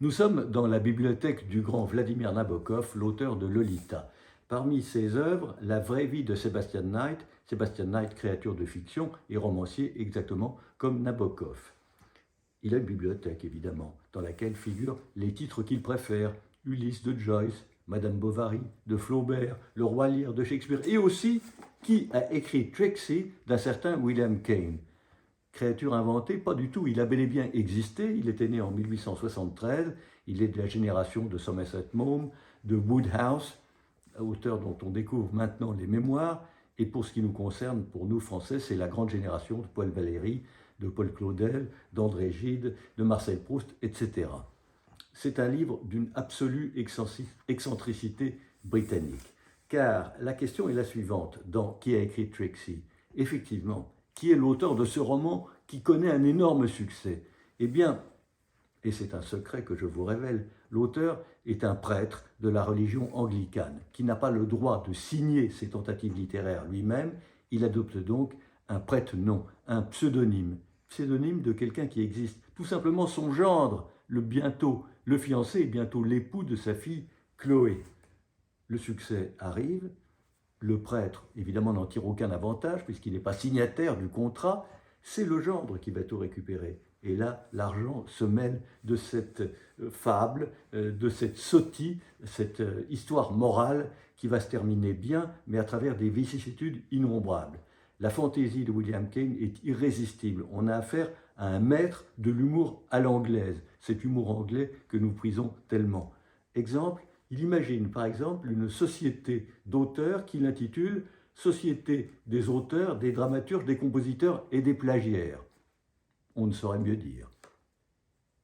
Nous sommes dans la bibliothèque du grand Vladimir Nabokov, l'auteur de Lolita. Parmi ses œuvres, La vraie vie de Sebastian Knight, créature de fiction et romancier exactement comme Nabokov. Il a une bibliothèque évidemment, dans laquelle figurent les titres qu'il préfère, Ulysse de Joyce, Madame Bovary de Flaubert, Le Roi Lear de Shakespeare, et aussi qui a écrit Trixie d'un certain William Kane. Créature inventée, pas du tout, il a bel et bien existé, il était né en 1873, il est de la génération de Somerset Maugham, de Wodehouse, auteur dont on découvre maintenant les mémoires, et pour ce qui nous concerne, pour nous Français, c'est la grande génération de Paul Valéry, de Paul Claudel, d'André Gide, de Marcel Proust, etc. C'est un livre d'une absolue excentricité britannique, car la question est la suivante, dans Qui a écrit Trixie? Effectivement, qui est l'auteur de ce roman qui connaît un énorme succès? Eh bien, et c'est un secret que je vous révèle, l'auteur est un prêtre de la religion anglicane, qui n'a pas le droit de signer ses tentatives littéraires lui-même. Il adopte donc un prête-nom, un pseudonyme de quelqu'un qui existe, tout simplement son gendre, le fiancé et bientôt l'époux de sa fille Chloé. Le succès arrive, le prêtre évidemment n'en tire aucun avantage puisqu'il n'est pas signataire du contrat, c'est le gendre qui va tout récupérer. Et là, l'argent se mêle de cette fable, de cette sottise, cette histoire morale qui va se terminer bien, mais à travers des vicissitudes innombrables. La fantaisie de William Kane est irrésistible. On a affaire à un maître de l'humour à l'anglaise, cet humour anglais que nous prisons tellement. Exemple, il imagine par exemple une société d'auteurs qu'il intitule « Société des auteurs, des dramaturges, des compositeurs et des plagiaires ». On ne saurait mieux dire.